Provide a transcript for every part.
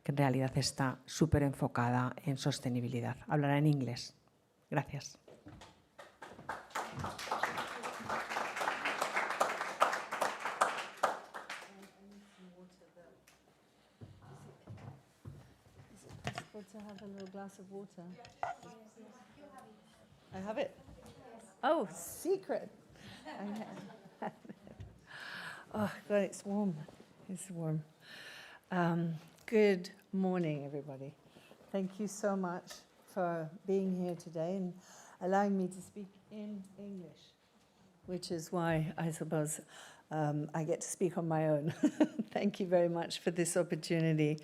que en realidad está súper enfocada en sostenibilidad. Hablará en inglés. Gracias. To have a little glass of water. I have it. Oh, secret. Oh, God, it's warm. It's warm. Good morning, everybody. Thank you so much for being here today and allowing me to speak in English, which is why I suppose I get to speak on my own. Thank you very much for this opportunity.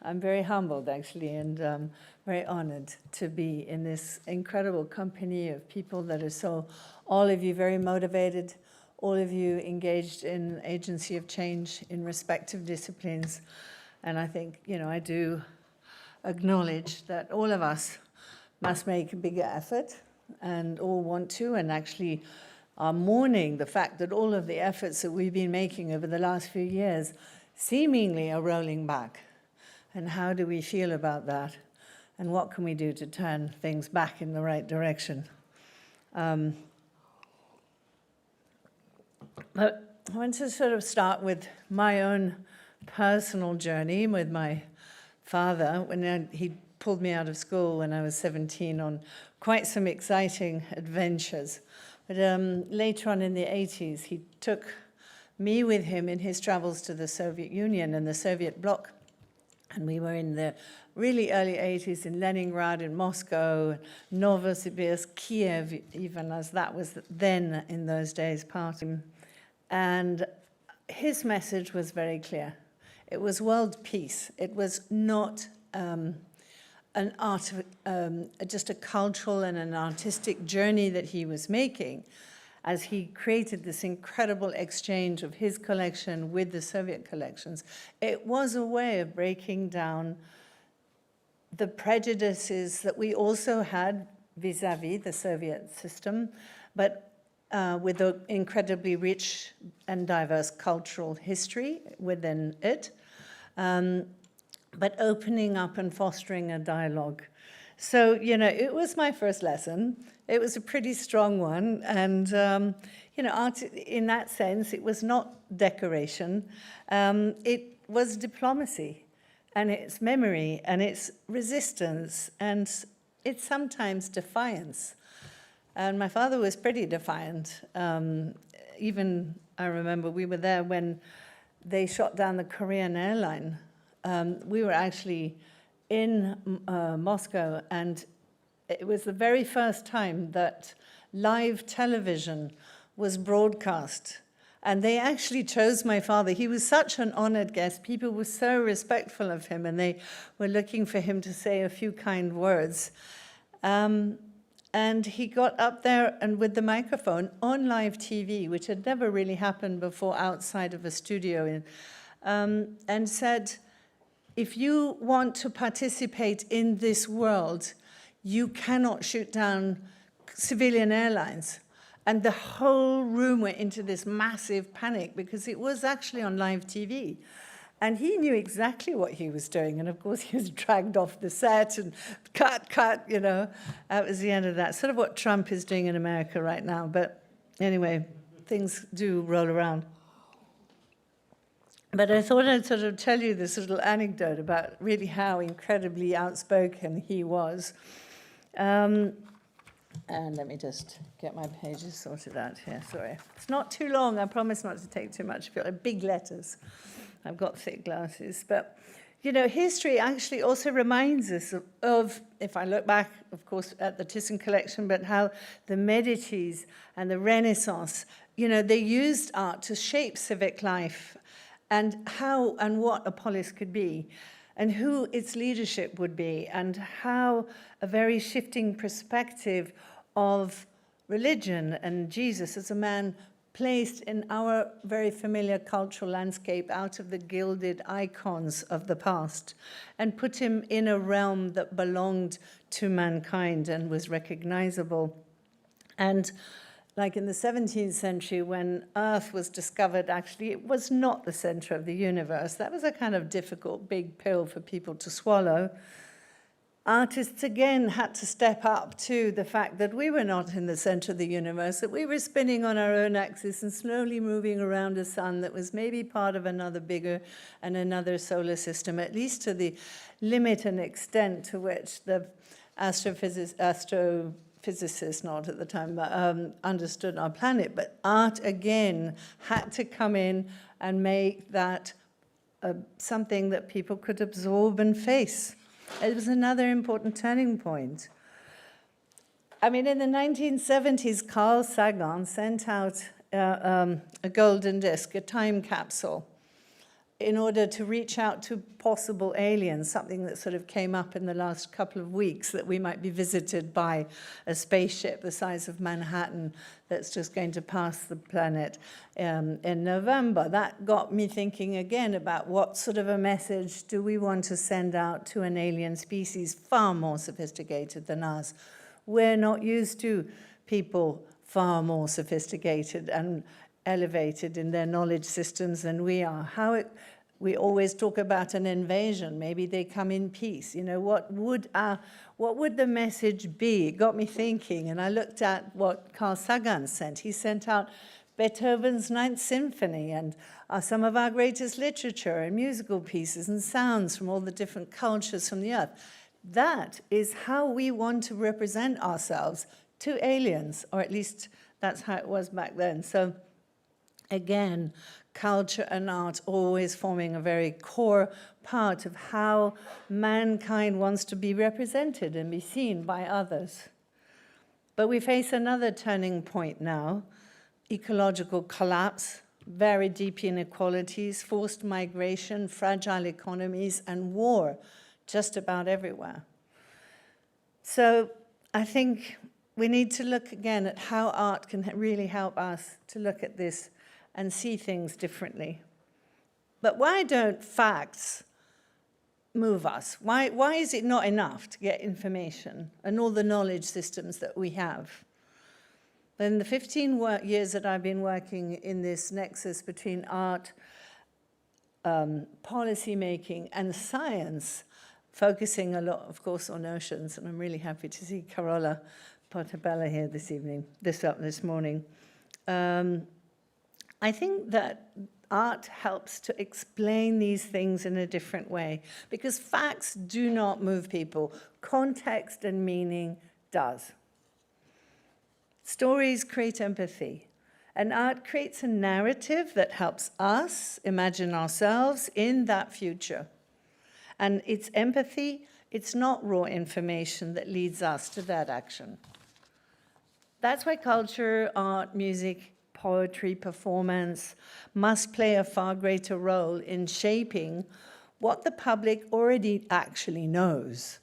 I'm very humbled, actually, and very honored to be in this incredible company of people that are so, all of you very motivated, all of you engaged in agency of change in respective disciplines. And I think, you know, I do acknowledge that all of us must make a bigger effort and all want to, and actually are mourning the fact that all of the efforts that we've been making over the last few years seemingly are rolling back. And how do we feel about that? And what can we do to turn things back in the right direction? But I want to sort of start with my own personal journey with my father when he pulled me out of school when I was 17 on quite some exciting adventures. But later on in the 80s, he took me with him in his travels to the Soviet Union and the Soviet bloc. And we were in the really early 80s in Leningrad, in Moscow, Novosibirsk, Kiev, even as that was then in those days part. And his message was very clear. It was world peace. It was not just a cultural and an artistic journey that he was making as he created this incredible exchange of his collection with the Soviet collections. It was a way of breaking down the prejudices that we also had vis-a-vis the Soviet system, but with an incredibly rich and diverse cultural history within it, but opening up and fostering a dialogue. So, you know, it was my first lesson. It was a pretty strong one. And, you know, art, in that sense, it was not decoration. It was diplomacy, and it's memory, and it's resistance, and it's sometimes defiance. And my father was pretty defiant. Even, I remember we were there when they shot down the Korean airline. We were actually in Moscow, and it was the very first time that live television was broadcast. And they actually chose my father. He was such an honored guest. People were so respectful of him, and they were looking for him to say a few kind words. And he got up there and with the microphone on live TV, which had never really happened before outside of a studio, and said, if you want to participate in this world, you cannot shoot down civilian airlines. And the whole room went into this massive panic because it was actually on live TV. And he knew exactly what he was doing. And of course, he was dragged off the set and cut, you know. That was the end of that. Sort of what Trump is doing in America right now. But anyway, things do roll around. But I thought I'd sort of tell you this little anecdote about really how incredibly outspoken he was. And let me just get my pages sorted out here, sorry. It's not too long, I promise not to take too much. Big letters. I've got thick glasses. But, you know, history actually also reminds us of, if I look back, of course, at the Thyssen collection, but how the Medicis and the Renaissance, you know, they used art to shape civic life and how and what a polis could be, and who its leadership would be, and how a very shifting perspective of religion and Jesus as a man placed in our very familiar cultural landscape out of the gilded icons of the past, and put him in a realm that belonged to mankind and was recognizable. And like in the 17th century when Earth was discovered, actually it was not the center of the universe. That was a kind of difficult big pill for people to swallow. Artists again had to step up to the fact that we were not in the center of the universe, that we were spinning on our own axis and slowly moving around a sun that was maybe part of another bigger and another solar system, at least to the limit and extent to which the astrophysicists, not at the time, understood our planet. But art again had to come in and make that something that people could absorb and face. It was another important turning point. I mean, in the 1970s, Carl Sagan sent out a golden disc, a time capsule, in order to reach out to possible aliens, something that sort of came up in the last couple of weeks, that we might be visited by a spaceship the size of Manhattan that's just going to pass the planet in November. That got me thinking again about what sort of a message do we want to send out to an alien species far more sophisticated than us. We're not used to people far more sophisticated and elevated in their knowledge systems than we are. We always talk about an invasion. Maybe they come in peace. You know, what would the message be? It got me thinking, and I looked at what Carl Sagan sent. He sent out Beethoven's Ninth Symphony and some of our greatest literature and musical pieces and sounds from all the different cultures from the earth. That is how we want to represent ourselves to aliens, or at least that's how it was back then. So again, culture and art always forming a very core part of how mankind wants to be represented and be seen by others. But we face another turning point now: ecological collapse, very deep inequalities, forced migration, fragile economies, and war just about everywhere. So I think we need to look again at how art can really help us to look at this and see things differently. But why don't facts move us? Why is it not enough to get information and all the knowledge systems that we have? In the 15 years that I've been working in this nexus between art, policy making, and science, focusing a lot, of course, on oceans, and I'm really happy to see Carola Portabella here this morning. I think that art helps to explain these things in a different way, because facts do not move people. Context and meaning does. Stories create empathy, and art creates a narrative that helps us imagine ourselves in that future. And it's empathy, it's not raw information that leads us to that action. That's why culture, art, music, poetry, performance must play a far greater role in shaping what the public already actually knows,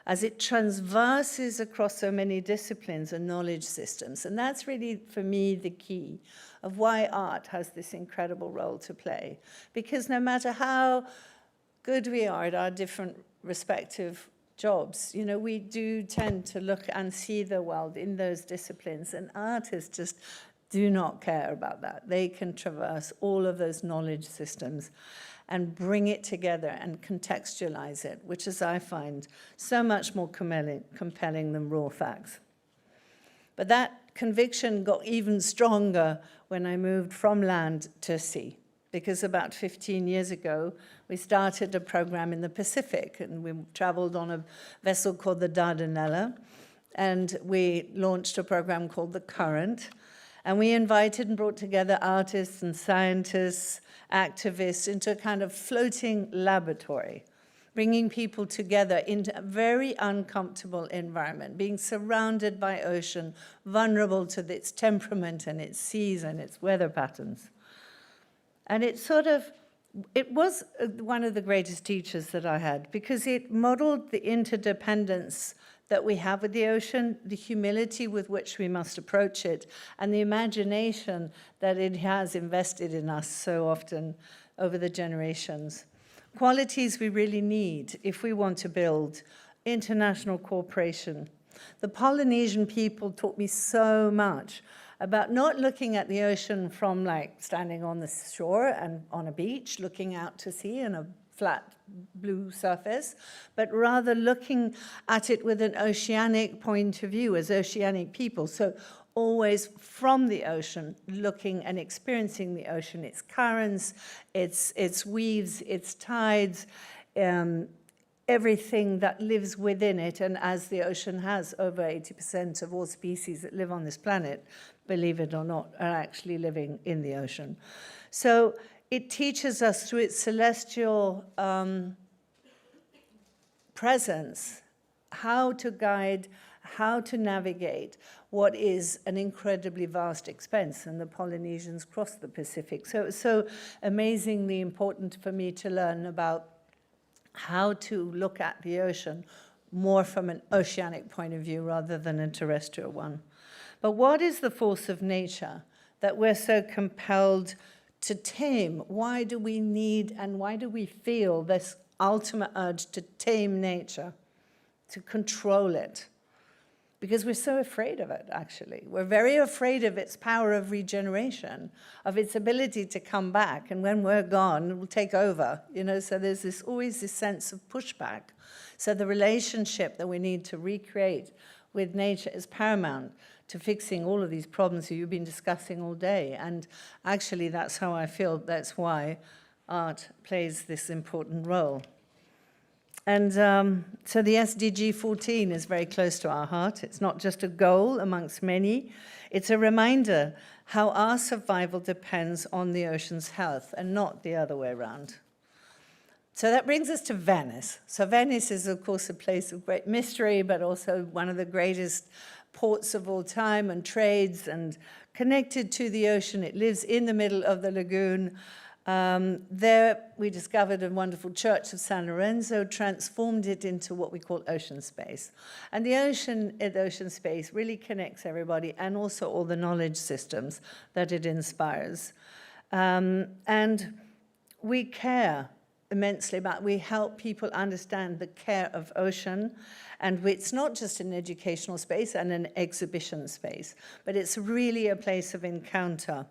as it transverses across so many disciplines and knowledge systems. And that's really, for me, the key of why art has this incredible role to play. Because no matter how good we are at our different respective jobs, you know, we do tend to look and see the world in those disciplines, and artists just do not care about that. They can traverse all of those knowledge systems and bring it together and contextualize it, which is, I find, so much more compelling than raw facts. But that conviction got even stronger when I moved from land to sea, because about 15 years ago, we started a program in the Pacific, and we traveled on a vessel called the Dardanella, and we launched a program called The Current. And we invited and brought together artists and scientists, activists into a kind of floating laboratory, bringing people together into a very uncomfortable environment, being surrounded by ocean, vulnerable to its temperament and its seas and its weather patterns. And it was one of the greatest teachers that I had, because it modeled the interdependence that we have with the ocean, the humility with which we must approach it, and the imagination that it has invested in us so often over the generations. Qualities we really need if we want to build international cooperation. The Polynesian people taught me so much about not looking at the ocean from like standing on the shore and on a beach, looking out to sea in a flat blue surface, but rather looking at it with an oceanic point of view as oceanic people. So always from the ocean, looking and experiencing the ocean, its currents, its weaves, its tides, everything that lives within it. And as the ocean has, over 80% of all species that live on this planet, believe it or not, are actually living in the ocean. So it teaches us through its celestial presence how to guide, how to navigate what is an incredibly vast expanse, and the Polynesians crossed the Pacific. So it was so amazingly important for me to learn about how to look at the ocean more from an oceanic point of view rather than a terrestrial one. But what is the force of nature that we're so compelled to tame? Why do we need and why do we feel this ultimate urge to tame nature, to control it? Because we're so afraid of it, actually. We're very afraid of its power of regeneration, of its ability to come back, and when we're gone, it will take over. So there's always this sense of pushback. So the relationship that we need to recreate with nature is paramount to fixing all of these problems that you've been discussing all day. And actually, that's how I feel. That's why art plays this important role. And so the SDG 14 is very close to our heart. It's not just a goal amongst many. It's a reminder how our survival depends on the ocean's health and not the other way around. So that brings us to Venice. So Venice is, of course, a place of great mystery, but also one of the greatest ports of all time and trades and connected to the ocean. It lives in the middle of the lagoon. There we discovered a wonderful church of San Lorenzo, transformed it into what we call ocean space. And the ocean space really connects everybody and also all the knowledge systems that it inspires. And we care immensely about, we help people understand the care of ocean. And it's not just an educational space and an exhibition space, but it's really a place of encounter.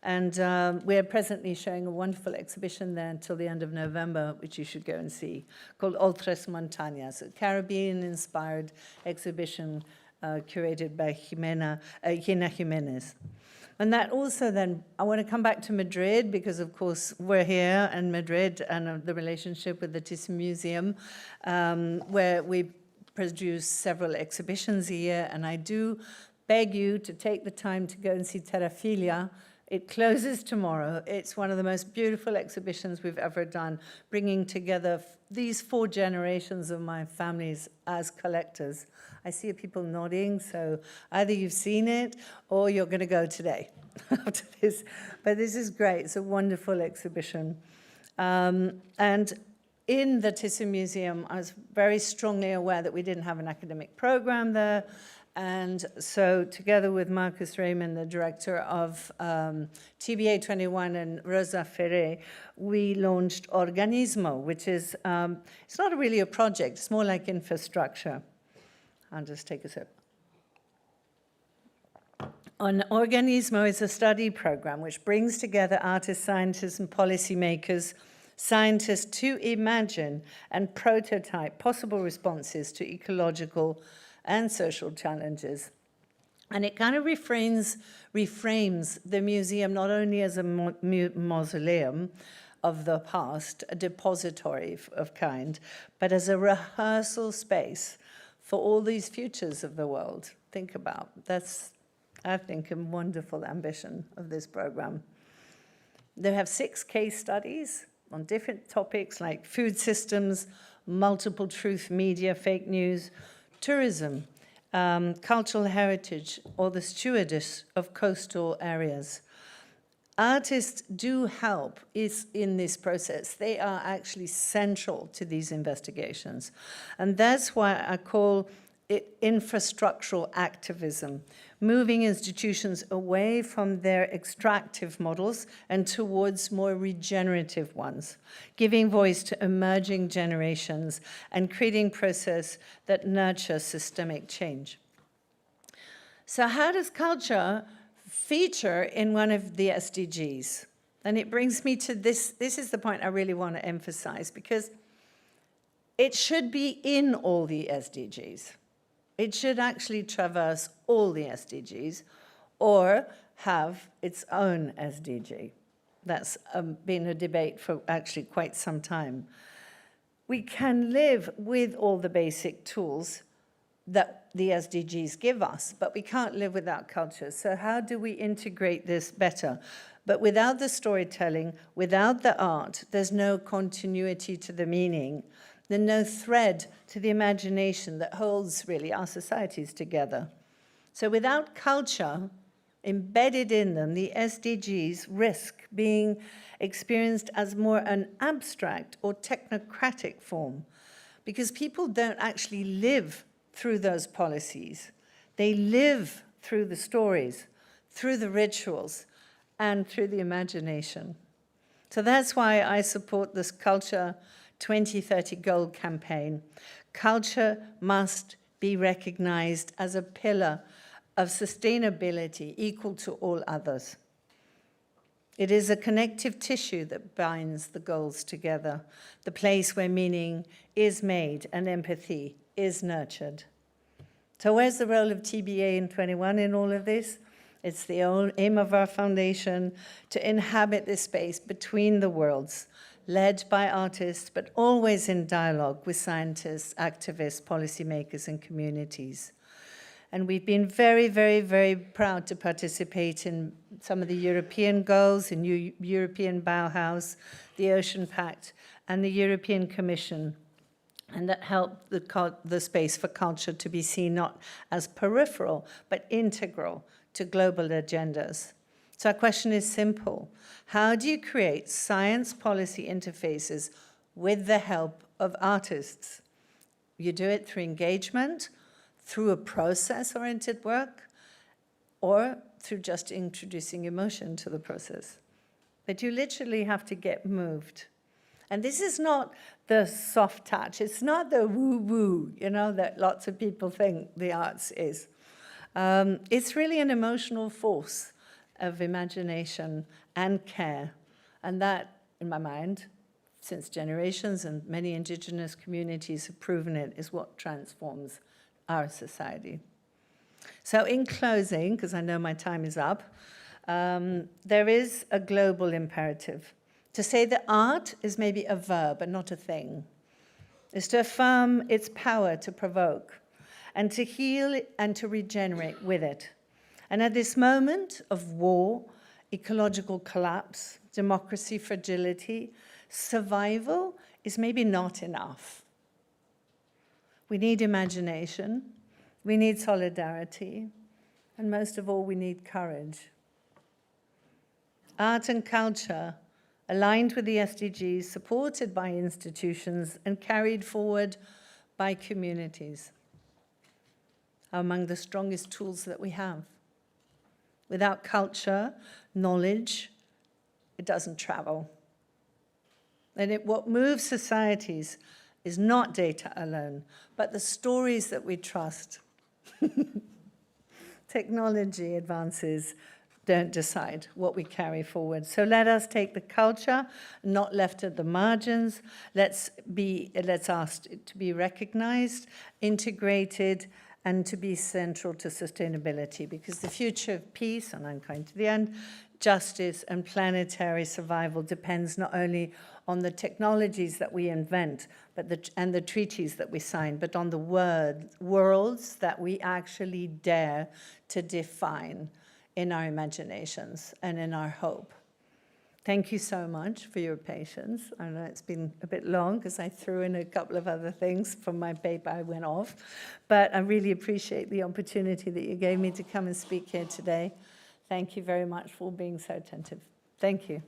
And we're presently showing a wonderful exhibition there until the end of November, which you should go and see, called Otras Montañas, a Caribbean-inspired exhibition curated by Gina Jimenez. And that also then, I want to come back to Madrid, because of course we're here in Madrid and the relationship with the Thyssen Museum, where we produce several exhibitions a year. And I do beg you to take the time to go and see Terrafilia. It closes tomorrow. It's one of the most beautiful exhibitions we've ever done, bringing together these 4 generations of my families as collectors. I see people nodding, so either you've seen it or you're going to go today after this. But this is great. It's a wonderful exhibition. And in the Thyssen Museum, I was very strongly aware that we didn't have an academic program there. And so together with Marcus Raymond, the director of TBA 21, and Rosa Ferre, we launched Organismo, which is, it's not really a project, it's more like infrastructure. I'll just take a sip. Organismo is a study program which brings together artists, scientists, and policymakers, scientists to imagine and prototype possible responses to ecological and social challenges. And it kind of reframes the museum not only as a mausoleum of the past, a depository of kind, but as a rehearsal space for all these futures of the world. Think about. That's, I think, a wonderful ambition of this program. They have 6 case studies on different topics like food systems, multiple truth media, fake news, tourism, cultural heritage, or the stewardess of coastal areas. Artists do help in this process. They are actually central to these investigations. And that's why I call it infrastructural activism, moving institutions away from their extractive models and towards more regenerative ones, giving voice to emerging generations and creating process that nurture systemic change. So how does culture feature in one of the SDGs. And it brings me to this. This is the point I really want to emphasize, because it should be in all the SDGs. It should actually traverse all the SDGs or have its own SDG. That's been a debate for actually quite some time. We can live with all the basic tools that the SDGs give us, but we can't live without culture. So how do we integrate this better? But without the storytelling, without the art, there's no continuity to the meaning. There's no thread to the imagination that holds really our societies together. So without culture embedded in them, the SDGs risk being experienced as more an abstract or technocratic form, because people don't actually live through those policies. They live through the stories, through the rituals, and through the imagination. So that's why I support this Culture 2030 Gold campaign. Culture must be recognized as a pillar of sustainability equal to all others. It is a connective tissue that binds the goals together, the place where meaning is made and empathy is nurtured. So where's the role of TBA in 21 in all of this? It's the aim of our foundation to inhabit this space between the worlds, led by artists, but always in dialogue with scientists, activists, policymakers, and communities. And we've been very, very, very proud to participate in some of the European goals, the new European Bauhaus, the Ocean Pact, and the European Commission. And that helped the space for culture to be seen not as peripheral, but integral to global agendas. So our question is simple. How do you create science policy interfaces with the help of artists? You do it through engagement, through a process-oriented work, or through just introducing emotion to the process. But you literally have to get moved. And this is not the soft touch. It's not the woo-woo, that lots of people think the arts is. It's really an emotional force of imagination and care. And that, in my mind, since generations and many indigenous communities have proven it, is what transforms our society. So in closing, because I know my time is up, there is a global imperative. To say that art is maybe a verb and not a thing is to affirm its power to provoke and to heal and to regenerate with it. And at this moment of war, ecological collapse, democracy fragility, survival is maybe not enough. We need imagination, we need solidarity, and most of all, we need courage. Art and culture aligned with the SDGs, supported by institutions, and carried forward by communities, are among the strongest tools that we have. Without culture, knowledge, it doesn't travel. And what moves societies is not data alone, but the stories that we trust. Technology advances don't decide what we carry forward. So let us take the culture, not left at the margins. Let's ask it to be recognized, integrated, and to be central to sustainability, because the future of peace, and I'm coming to the end, justice and planetary survival depends not only on the technologies that we invent and the treaties that we sign, but on the worlds that we actually dare to define in our imaginations and in our hope. Thank you so much for your patience. I know it's been a bit long because I threw in a couple of other things from my paper I went off, but I really appreciate the opportunity that you gave me to come and speak here today. Thank you very much for being so attentive. Thank you.